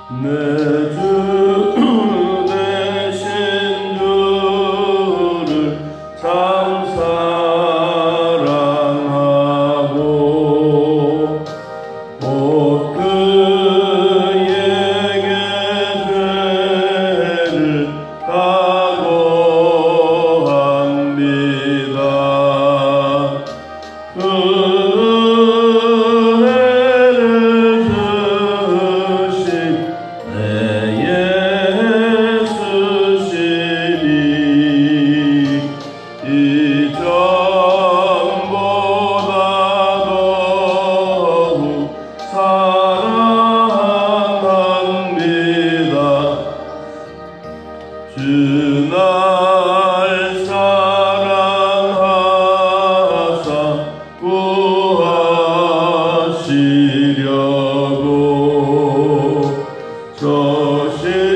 내 주 되신 주를 참 사랑하고 곧 그에게 죄를 각오합니다. 그 날 사랑하사 구하시려고 저 십자가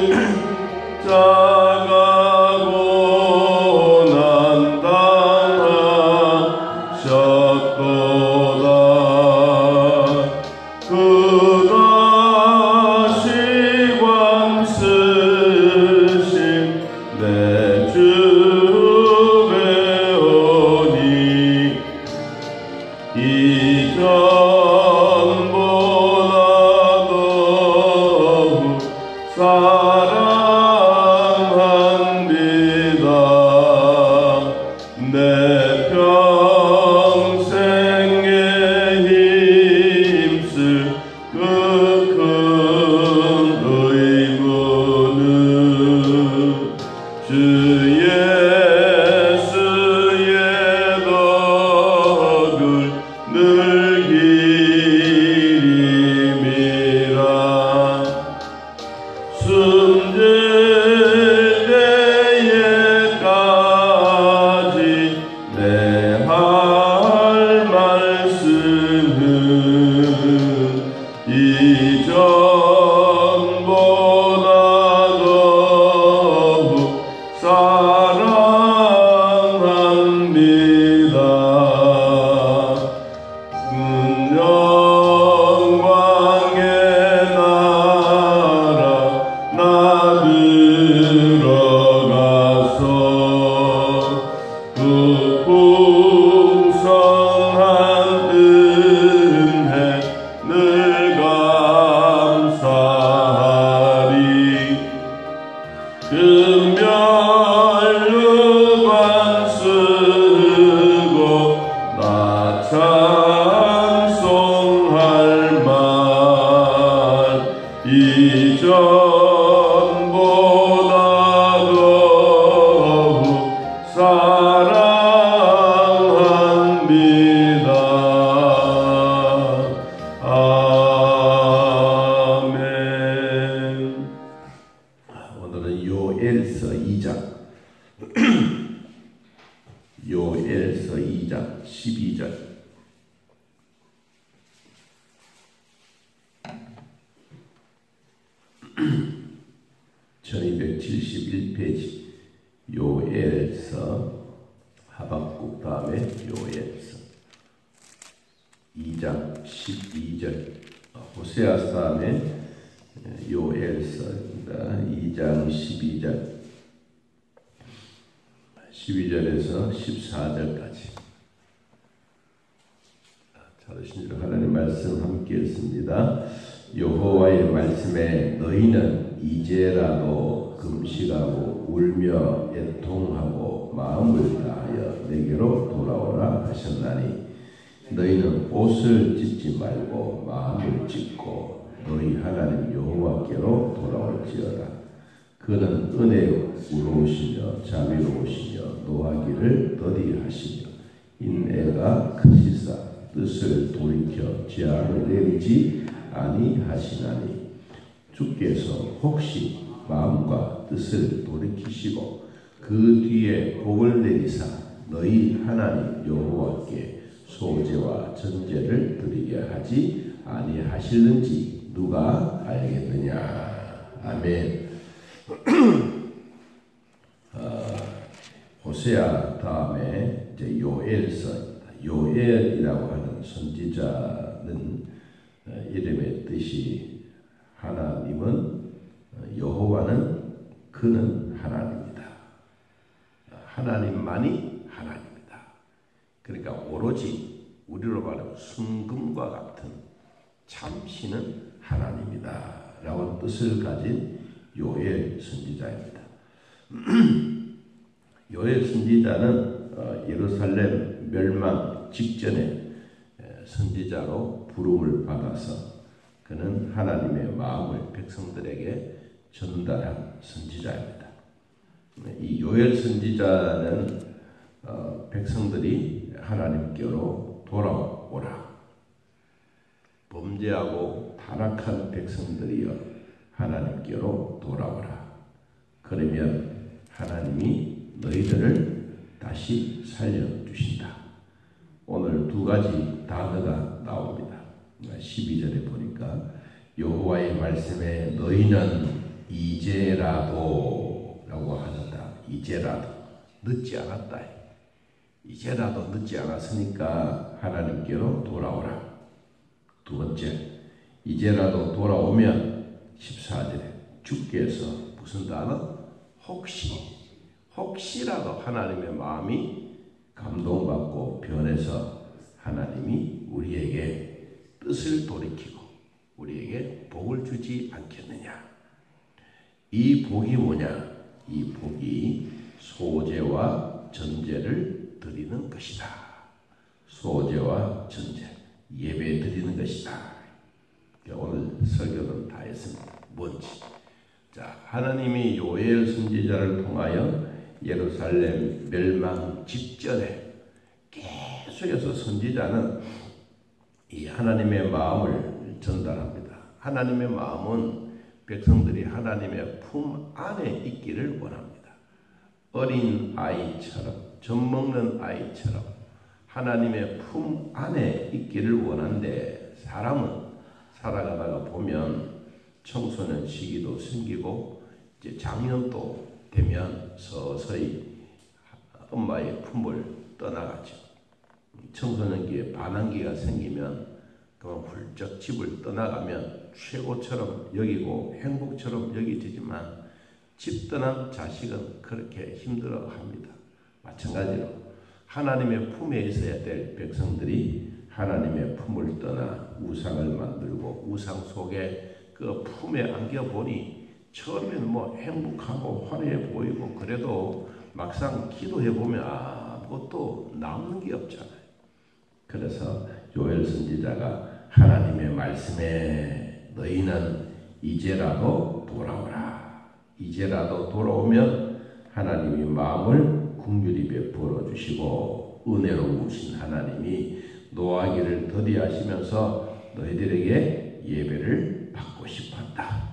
고난 당하셨도다. 그가 시관 쓰신 내 주 배우니 이전보다 더욱 사랑합니다. 내 평생에 힘쓸 그 큰 의무는 주 예수의 덕을 늘기림이라. 숨질 때에까지 내 할 말씀은 이전보다 더욱 사랑합니다. 영광의 나라 나 들어가서 그 풍성한 은혜 늘 감사하리. 금별루관 쓰고 나 찬송할 말 이전보다 더욱 사랑합니다. 아멘. 오늘은 요엘서 2장 요엘서 2장 12절 1271페이지 요엘서 하박국 다음에 요엘서 2장 12절 호세아 다음에 요엘서입니다. 2장 12절 12절에서 14절까지 찾으신 줄 하나님 말씀 함께 읽습니다. 여호와의 말씀에 너희는 이제라도 금식하고 울며 애통하고 마음을 다하여 내게로 돌아오라 하셨나니 너희는 옷을 찢지 말고 마음을 찢고 너희 하나님 여호와께로 돌아올지어다. 그는 은혜로우시며 자비로우시며 노하기를 더디하시며 인애가 크시사 뜻을 돌이켜 재앙을 내리지 아니하시나니 주께서 혹시 마음과 뜻을 돌이키시고 그 뒤에 복을 내리사 너희 하나님 여호와께 소제와 전제를 드리게 하지 아니하실는지 누가 알겠느냐. 아멘. 호세아 다음에 이제 요엘서 요엘이라고 하는 선지자는 이름의 뜻이 하나님은 여호와는 그는 하나님이다. 하나님만이 하나님이다. 그러니까 오로지 우리로 말하면 순금과 같은 참신은 하나님이다 라고 뜻을 가진 요엘 선지자입니다. 요엘 선지자는 예루살렘 멸망 직전에 선지자로 부름을 받아서 그는 하나님의 마음을 백성들에게 전달한 선지자입니다. 이 요엘 선지자는 백성들이 하나님께로 돌아오라. 범죄하고 타락한 백성들이여 하나님께로 돌아오라. 그러면 하나님이 너희들을 다시 살려주신다. 오늘 두 가지 단어가 나옵니다. 12절에 보니까 여호와의 말씀에 너희는 이제라도 라고 하는다. 이제라도 늦지 않았다. 이제라도 늦지 않았으니까 하나님께로 돌아오라. 두 번째, 이제라도 돌아오면 14절에 주께서 무슨 단어? 혹시라도 하나님의 마음이 감동받고 변해서 하나님이 우리에게 뜻을 돌이키고 우리에게 복을 주지 않겠느냐. 이 복이 뭐냐? 이 복이 소제와 전제를 드리는 것이다. 소제와 전제, 예배 드리는 것이다. 오늘 설교는 다 했습니다. 뭔지. 자, 하나님이 요엘 선지자를 통하여 예루살렘 멸망 직전에 계속해서 선지자는 이 하나님의 마음을 전달합니다. 하나님의 마음은 백성들이 하나님의 품 안에 있기를 원합니다. 어린 아이처럼, 젖먹는 아이처럼 하나님의 품 안에 있기를 원하는데 사람은 살아가다가 보면 청소년 시기도 생기고 이제 장년도 되면 서서히 엄마의 품을 떠나가죠. 청소년기에 반항기가 생기면 그만 훌쩍 집을 떠나가면 최고처럼 여기고 행복처럼 여기지만 집 떠난 자식은 그렇게 힘들어합니다. 마찬가지로 하나님의 품에 있어야 될 백성들이 하나님의 품을 떠나 우상을 만들고 우상 속에 그 품에 안겨보니 처음에는 뭐 행복하고 화려해 보이고 그래도 막상 기도해보면 아무것도 남는 게 없잖아요. 그래서 요엘 선지자가 하나님의 말씀에 너희는 이제라도 돌아오라. 이제라도 돌아오면 하나님이 마음을 긍휼히 베풀어 주시고 은혜로우신 하나님이 노하기를 더디하시면서 너희들에게 예배를 받고 싶었다.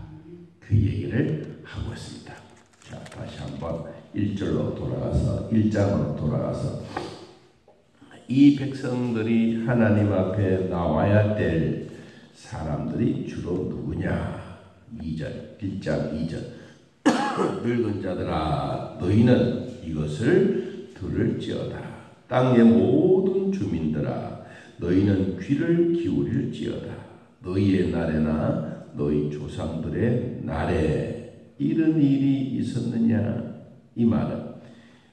그 얘기를 하고 있습니다. 자, 다시 한번 1절로 돌아가서 1장으로 돌아가서 이 백성들이 하나님 앞에 나와야 될 사람들이 주로 누구냐? 2절, 1장 2절 늙은 자들아 너희는 이것을 들을지어다. 땅의 모든 주민들아 너희는 귀를 기울일지어다. 너희의 날에나 너희 조상들의 날에 이런 일이 있었느냐? 이 말은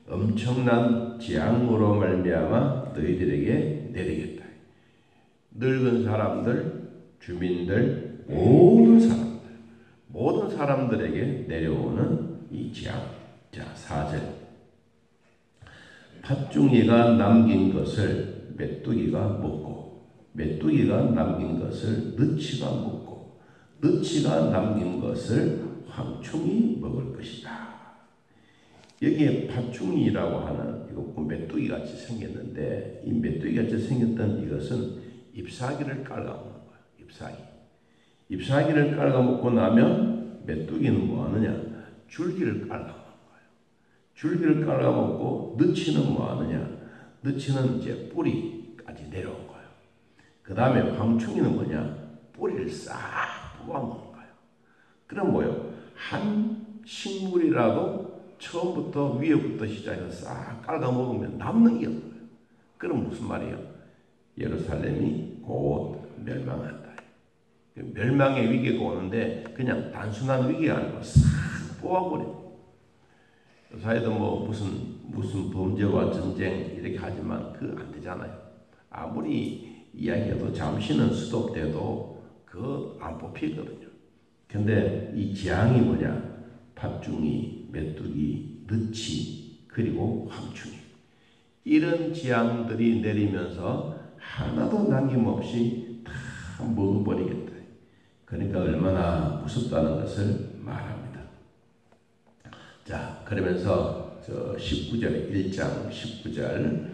엄청난 재앙으로 말미암아 너희들에게 내리겠다. 늙은 사람들, 주민들, 모든 사람들에게 내려오는 이 재앙. 자, 4절. 팥중이가 남긴 것을 메뚜기가 먹고, 메뚜기가 남긴 것을 느치가 먹고, 느치가 남긴 것을 황충이 먹을 것이다. 여기에 팥중이라고 하는 이거 메뚜기 같이 생겼는데 이 메뚜기 같이 생겼던 이것은 잎사귀를 깔아먹는 거예요. 잎사귀를 깔아먹고 나면 메뚜기는 뭐 하느냐? 줄기를 깔아먹는 거예요. 줄기를 깔아먹고 느치는 뭐 하느냐? 느치는 이제 뿌리까지 내려온 거예요. 그 다음에 황충이는 뭐냐? 뿌리를 싹 뽑아먹는 거예요. 그럼 뭐요? 한 식물이라도 처음부터 위에부터 시작해서 싹 깔아먹으면 남는 게 없어요. 그럼 무슨 말이에요? 예루살렘이 곧 멸망한다. 멸망의 위기가 오는데 그냥 단순한 위기가 아니고 싹 뽑아버려요. 사회도 뭐 무슨 범죄와 전쟁 이렇게 하지만 그 안 되잖아요. 아무리 이야기해도 잠시는 스톱돼도 그 안 뽑히거든요. 근데 이 재앙이 뭐냐? 팥중이, 메뚜기, 느치, 그리고 황충이. 이런 재앙들이 내리면서 하나도 남김없이 다 먹어버리겠다. 그러니까 얼마나 무섭다는 것을 말합니다. 자, 그러면서 19절, 1장 19절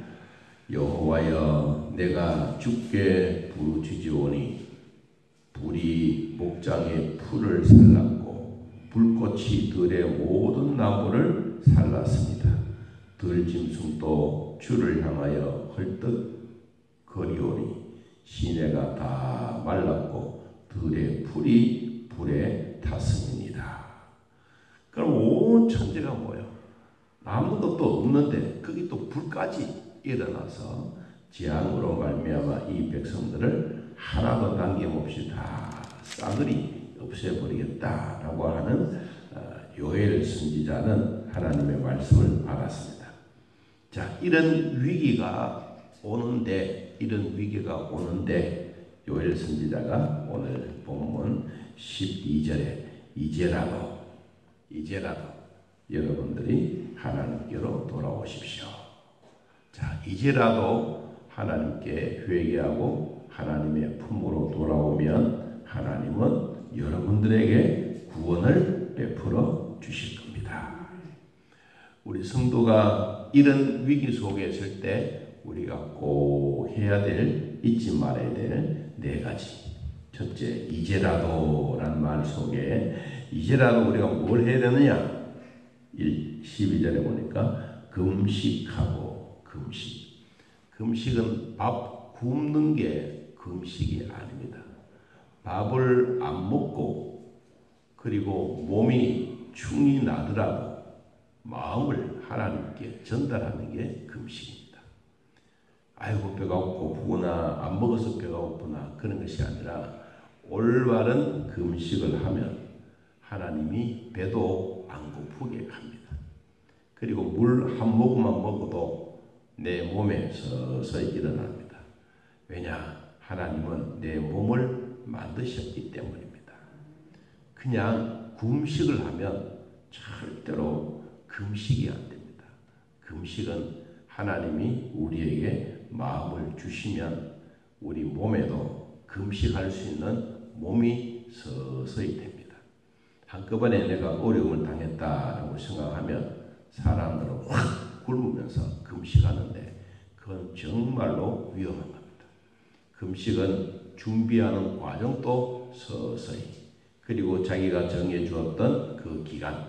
여호와여 내가 주께 부르짖으오니 불이 목장의 풀을 살랐고 불꽃이 들의 모든 나무를 살랐습니다. 들짐승도 주를 향하여 헐떡거리오니 시내가 다 말랐고 들의 풀이 불에 탔습니다. 그럼 온 천지가 뭐예요? 아무것도 없는데 거기 또 불까지 일어나서 재앙으로 말미암아 이 백성들을 하나도 남김없이 다 싸그리 없애버리겠다라고 하는 요엘 선지자는 하나님의 말씀을 받았습니다. 자, 이런 위기가 오는데 요엘 선지자가 오늘 본문 12절에 이제라도 여러분들이 하나님께로 돌아오십시오. 자, 이제라도 하나님께 회개하고 하나님의 품으로 돌아오면 하나님은 여러분들에게 구원을 베풀어 주실 겁니다. 우리 성도가 이런 위기 속에 있을 때 우리가 꼭 해야 될, 잊지 말아야 될 네 가지. 첫째, 이제라도란 말 속에 이제라도 우리가 뭘 해야 되느냐? 12절에 보니까 금식하고 금식. 금식은 밥 굶는 게 금식이 아닙니다. 밥을 안 먹고 그리고 몸이 충이 나더라도 마음을 하나님께 전달하는 게 금식입니다. 아이고 배가 고프구나, 안 먹어서 배가 고프나 그런 것이 아니라 올바른 금식을 하면 하나님이 배도 안 고프게 합니다. 그리고 물 한 모금만 먹어도 내 몸에 서서히 일어납니다. 왜냐? 하나님은 내 몸을 만드셨기 때문입니다. 그냥 금식을 하면 절대로 금식이 안 됩니다. 금식은 하나님이 우리에게 마음을 주시면 우리 몸에도 금식할 수 있는 몸이 서서히 됩니다. 한꺼번에 내가 어려움을 당했다라고 생각하면 사람들은 확 굶으면서 금식하는데 그건 정말로 위험한 겁니다. 금식은 준비하는 과정도 서서히, 그리고 자기가 정해 주었던 그 기간,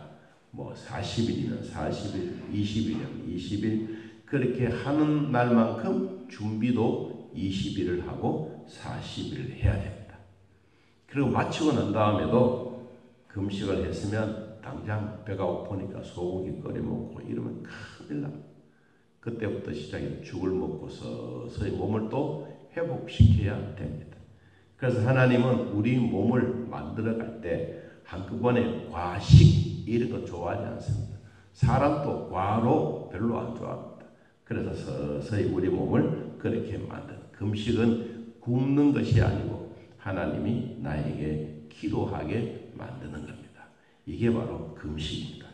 뭐 40일이면 40일, 20일이면 20일, 그렇게 하는 날만큼 준비도 20일을 하고 40일을 해야 됩니다. 그리고 마치고 난 다음에도 금식을 했으면 당장 배가 고프니까 소고기 끓여 먹고 이러면 큰일 납니다. 그때부터 시작해서 죽을 먹고 서서히 몸을 또 회복시켜야 됩니다. 그래서 하나님은 우리 몸을 만들어갈 때 한꺼번에 과식 이런 거 좋아하지 않습니다. 사람도 과로 별로 안 좋아합니다. 그래서 서서히 우리 몸을 그렇게 만든, 금식은 굶는 것이 아니고 하나님이 나에게 기도하게 만드는 겁니다. 이게 바로 금식입니다.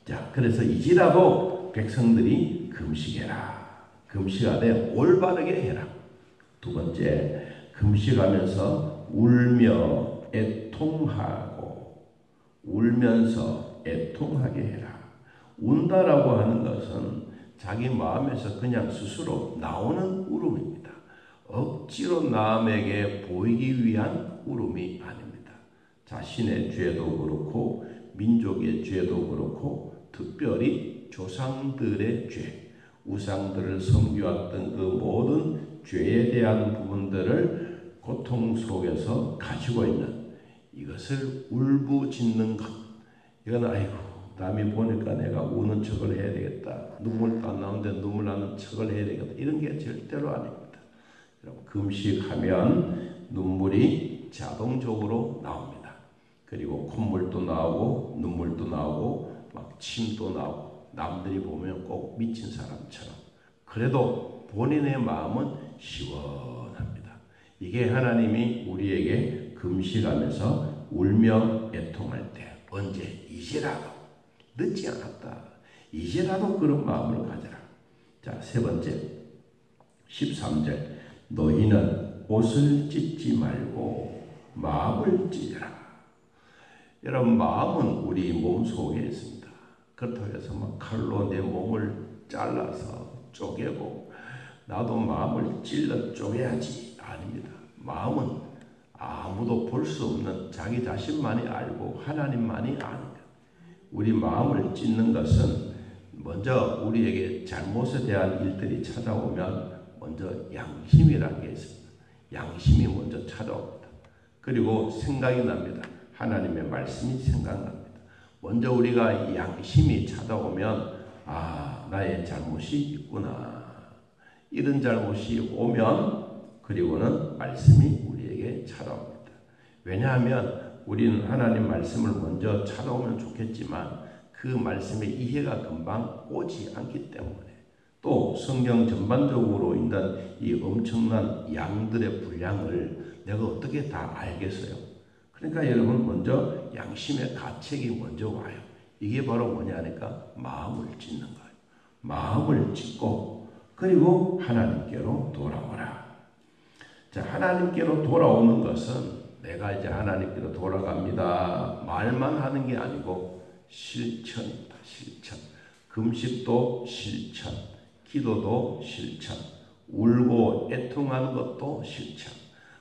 자, 그래서 이제라도 백성들이 금식해라. 금식하되 올바르게 해라. 두 번째, 금식하면서 울며 애통하고, 울면서 애통하게 해라. 운다라고 하는 것은 자기 마음에서 그냥 스스로 나오는 울음입니다. 억지로 남에게 보이기 위한 울음이 아닙니다. 자신의 죄도 그렇고 민족의 죄도 그렇고 특별히 조상들의 죄, 우상들을 섬겨왔던 그 모든 죄에 대한 부분들을 고통 속에서 가지고 있는 이것을 울부짖는 것. 이건 아이고 남이 보니까 내가 우는 척을 해야 되겠다. 눈물도 안 나오는데 눈물 나는 척을 해야 되겠다. 이런 게 절대로 아닙니다. 여러분, 금식하면 눈물이 눈물이 자동적으로 나옵니다. 그리고 콧물도 나오고 눈물도 나오고 막 침도 나오고 남들이 보면 꼭 미친 사람처럼. 그래도 본인의 마음은 시원합니다. 이게 하나님이 우리에게 금식하면서 울며 애통할 때 언제 이제라도 늦지 않았다. 이제라도 그런 마음을 가져라. 자, 세 번째 13절 너희는 옷을 찢지 말고 마음을 찢어라. 여러분 마음은 우리 몸 속에 있습니다. 그렇다고 해서 막 칼로 내 몸을 잘라서 쪼개고 나도 마음을 찔러 쪼개야지 아닙니다. 마음은 아무도 볼 수 없는 자기 자신만이 알고 하나님만이 아는 것. 우리 마음을 찢는 것은 먼저 우리에게 잘못에 대한 일들이 찾아오면 먼저 양심이라는 게 있습니다. 양심이 먼저 찾아옵니다. 그리고 생각이 납니다. 하나님의 말씀이 생각납니다. 먼저 우리가 양심이 찾아오면 나의 잘못이 있구나. 이런 잘못이 오면 그리고는 말씀이 우리에게 찾아옵니다. 왜냐하면 우리는 하나님 말씀을 먼저 찾아오면 좋겠지만 그 말씀의 이해가 금방 오지 않기 때문에 또 성경 전반적으로 있는 이 엄청난 양들의 분량을 내가 어떻게 다 알겠어요? 그러니까 여러분 먼저 양심의 가책이 먼저 와요. 이게 바로 뭐냐니까 마음을 찢는 거예요. 마음을 찢고 그리고 하나님께로 돌아오라. 자, 하나님께로 돌아오는 것은 내가 이제 하나님께로 돌아갑니다. 말만 하는 게 아니고 실천입니다. 실천. 금식도 실천. 기도도 실천. 울고 애통하는 것도 실천.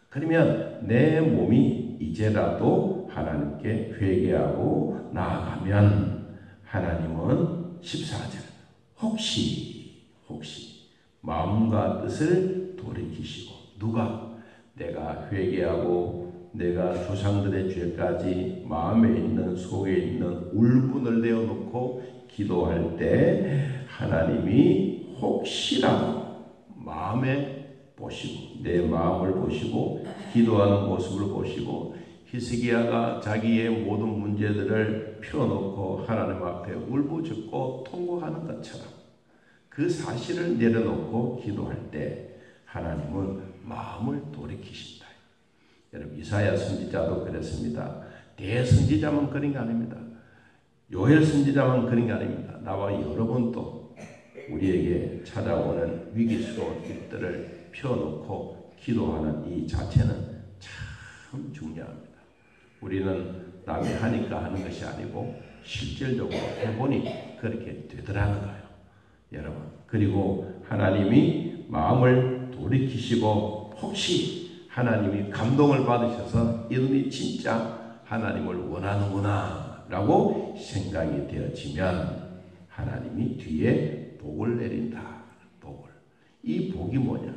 그러면 내 몸이 이제라도 하나님께 회개하고 나아가면 하나님은 14절 혹시 마음과 뜻을 돌이키시고 누가 내가 회개하고 내가 조상들의 죄까지 마음에 있는 속에 있는 울분을 내어놓고 기도할 때 하나님이 혹시라도 마음에 보시고 내 마음을 보시고 기도하는 모습을 보시고 히스기야가 자기의 모든 문제들을 펴놓고 하나님 앞에 울부짖고 통곡하는 것처럼 그 사실을 내려놓고 기도할 때 하나님은 마음을 돌이키신다. 여러분 이사야 선지자도 그랬습니다. 대선지자만 그런 게 아닙니다. 요엘 선지자만 그런 게 아닙니다. 나와 여러분도 우리에게 찾아오는 위기스러운 일들을 펴놓고 기도하는 이 자체는 참 중요합니다. 우리는 남이 하니까 하는 것이 아니고 실질적으로 해보니 그렇게 되더라는 거예요. 여러분 그리고 하나님이 마음을 돌이키시고 혹시 하나님이 감동을 받으셔서 이놈이 진짜 하나님을 원하는구나 라고 생각이 되어지면 하나님이 뒤에 복을 내린다. 복을. 이 복이 뭐냐?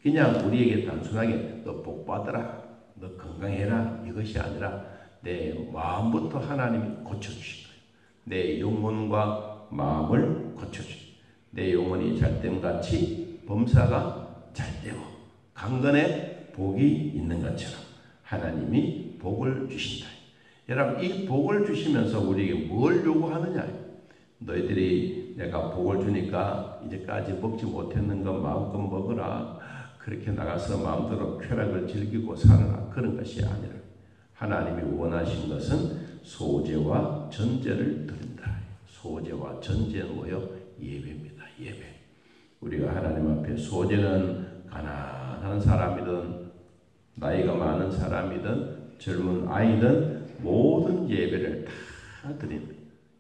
그냥 우리에게 단순하게 너 복 받아라. 너 건강해라. 이것이 아니라 내 마음부터 하나님이 고쳐주실 거예요. 내 영혼과 마음을 고쳐주실 거예요. 내 영혼이 잘됨같이 범사가 잘되고 강건에 복이 있는 것처럼 하나님이 복을 주신다. 여러분 이 복을 주시면서 우리에게 뭘 요구하느냐? 너희들이 내가 복을 주니까 이제까지 먹지 못했는 것 마음껏 먹으라. 그렇게 나가서 마음대로 쾌락을 즐기고 살아라. 그런 것이 아니라 하나님이 원하신 것은 소제와 전제를 드린다. 소제와 전제는 뭐요? 예배입니다. 예배. 우리가 하나님 앞에 소제는 가난한 사람이든 나이가 많은 사람이든 젊은 아이든 모든 예배를 다 드립니다.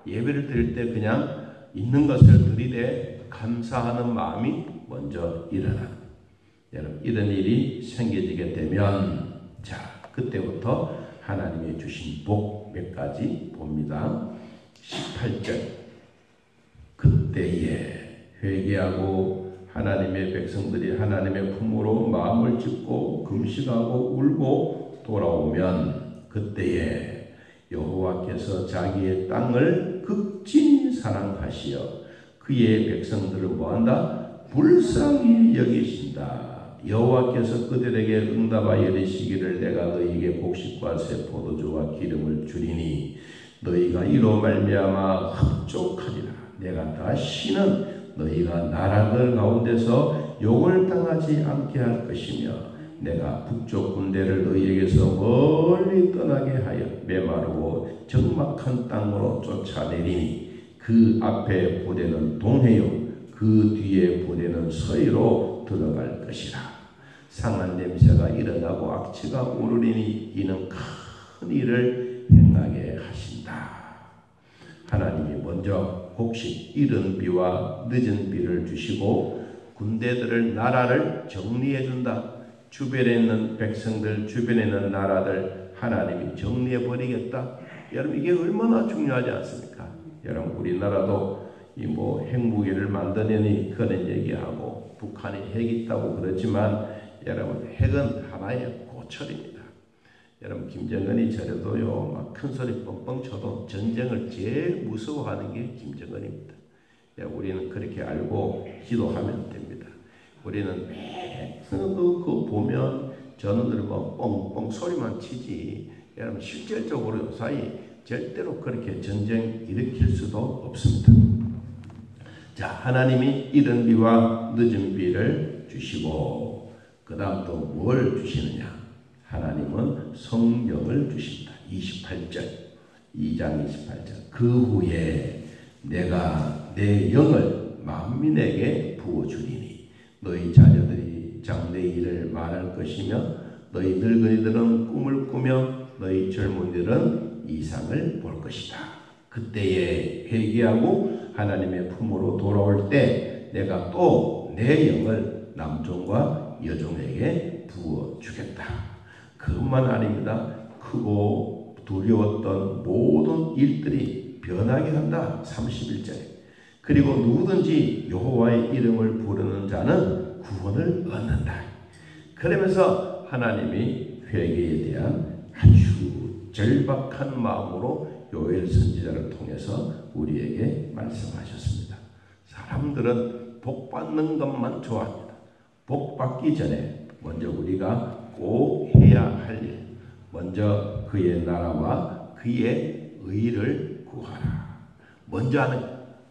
예배를 드릴 때 그냥 있는 것을 드리되 감사하는 마음이 먼저 일어납니다. 여러분 이런 일이 생겨지게 되면 자 그때부터 하나님이 주신 복 몇 가지 봅니다. 18절 그때에 회개하고 하나님의 백성들이 하나님의 품으로 마음을 짚고 금식하고 울고 돌아오면 그때에 여호와께서 자기의 땅을 극진히 사랑하시어 그의 백성들을 뭐한다? 불쌍히 여기신다. 여호와께서 그들에게 응답하여 이르시기를 내가 너희에게 곡식과 새 포도주와 기름을 주리니 너희가 이로 말미암아 흡족하리라. 내가 다시는 너희가 나라들 가운데서 욕을 당하지 않게 할 것이며 내가 북쪽 군대를 너희에게서 멀리 떠나게 하여 메마르고 적막한 땅으로 쫓아내리니 그 앞에 부대는 동해요 그 뒤에 부대는 서해로 들어갈 것이라. 상한 냄새가 일어나고 악취가 오르리니 이는 큰 일을 행하게 하신다. 하나님이 먼저 곡식 이른 비와 늦은 비를 주시고 군대들을 나라를 정리해 준다. 주변에 있는 백성들, 주변에 있는 나라들 하나님이 정리해 버리겠다. 여러분 이게 얼마나 중요하지 않습니까? 여러분 우리나라도 이 핵무기를 만드느니 그런 얘기하고 북한이 핵이 있다고 그러지만 여러분 핵은 하나의 고철입니다. 여러분 김정은이 저래도요 막 큰 소리 뻥뻥 쳐도 전쟁을 제일 무서워하는 게 김정은입니다. 우리는 그렇게 알고 기도하면 됩니다. 우리는 그거 보면 저놈들 뻥뻥 소리만 치지 여러분 실질적으로 요사이 절대로 그렇게 전쟁 일으킬 수도 없습니다. 자, 하나님이 이른 비와 늦은 비를 주시고 그 다음 또 뭘 주시느냐? 하나님은 성령을 주신다. 28절 2장 28절 그 후에 내가 내 영을 만민에게 부어주리니 너희 자녀들이 장래일을 말할 것이며 너희 늙은이들은 꿈을 꾸며 너희 젊은이들은 이상을 볼 것이다. 그때에 회개하고 하나님의 품으로 돌아올 때 내가 또 내 영을 남종과 여종에게 부어주겠다. 그것만 아닙니다. 크고 두려웠던 모든 일들이 변하게 한다. 31절에 그리고 누구든지 여호와의 이름을 부르는 자는 구원을 얻는다. 그러면서 하나님이 회개에 대한 아주 절박한 마음으로 요엘 선지자를 통해서 우리에게 말씀하셨습니다. 사람들은 복 받는 것만 좋아합니다. 복 받기 전에 먼저 우리가 꼭 해야 할 일, 먼저 그의 나라와 그의 의를 구하라.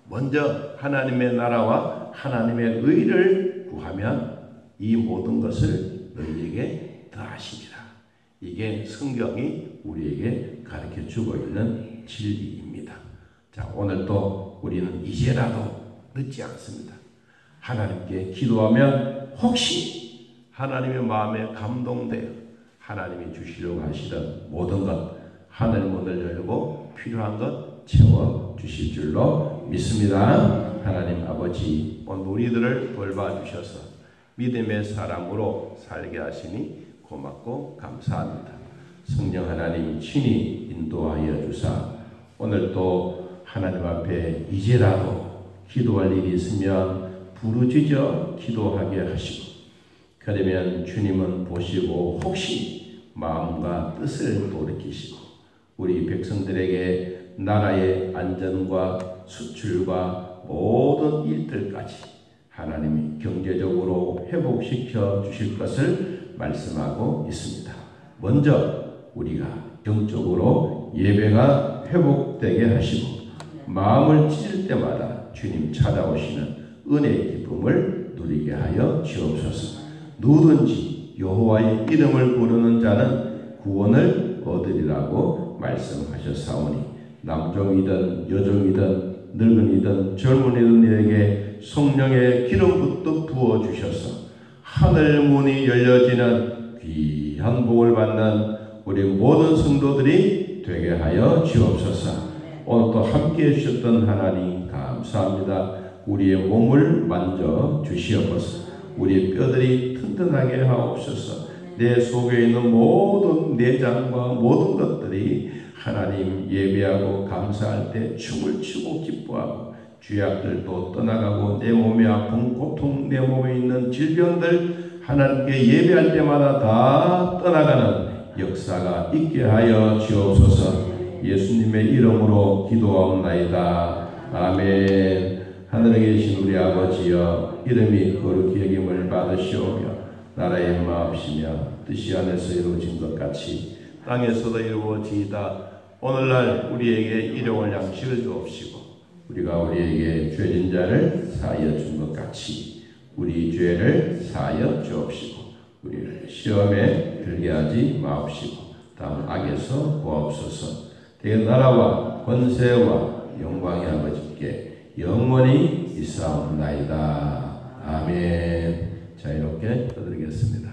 먼저 하나님의 나라와 하나님의 의를 구하면 이 모든 것을 너희에게 더하시리라. 이게 성경이 우리에게 가르쳐주고 있는 진리입니다. 자, 오늘도 우리는 이제라도 늦지 않습니다. 하나님께 기도하면 혹시 하나님의 마음에 감동되어 하나님이 주시려고 하시던 모든 것 하늘 문을 열고 필요한 것 채워주실 줄로 믿습니다. 하나님 아버지 오늘 우리들을 돌봐주셔서 믿음의 사람으로 살게 하시니 고맙고 감사합니다. 성령 하나님 친히 인도하여 주사 오늘도 하나님 앞에 이제라도 기도할 일이 있으면 부르짖어 기도하게 하시고 그러면 주님은 보시고 혹시 마음과 뜻을 돌이키시고 우리 백성들에게 나라의 안전과 수출과 모든 일들까지 하나님이 경제적으로 회복시켜 주실 것을 말씀하고 있습니다. 먼저 우리가 영적으로 예배가 회복되게 하시고 마음을 찢을 때마다 주님 찾아오시는 은혜의 기쁨을 누리게 하여 주옵소서. 누구든지 여호와의 이름을 부르는 자는 구원을 얻으리라고 말씀하셨사오니 남종이든 여종이든 늙은이든 젊은이들에게 성령의 기름부터 부어주셔서 하늘 문이 열려지는 귀한 복을 받는 우리 모든 성도들이 되게 하여 주옵소서. 오늘 또 함께해 주셨던 하나님 감사합니다. 우리의 몸을 만져 주시옵소서. 우리의 뼈들이 튼튼하게 하옵소서. 내 속에 있는 모든 내장과 모든 것들이 하나님 예배하고 감사할 때 춤을 추고 기뻐하고 죄악들도 떠나가고 내 몸에 아픈 고통 내 몸에 있는 질병들 하나님께 예배할 때마다 다 떠나가는 역사가 있게 하여 주옵소서. 예수님의 이름으로 기도하옵나이다. 아멘. 하늘에 계신 우리 아버지여 이름이 거룩히 여김을 받으시오며 나라의 마옵시며 뜻이 하늘에서 이루어진 것 같이 땅에서도 이루어지이다. 오늘날 우리에게 일용할 양식을 주옵시고 우리가 우리에게 죄진 자를 사하여 준 것 같이 우리 죄를 사하여 주옵시고 우리를 시험에 들게 하지 마옵시고 다음 악에서 구하옵소서. 대개 나라와 권세와 영광이 아버지께 영원히 있사옵나이다. 아멘. 자, 이렇게 떠드리겠습니다.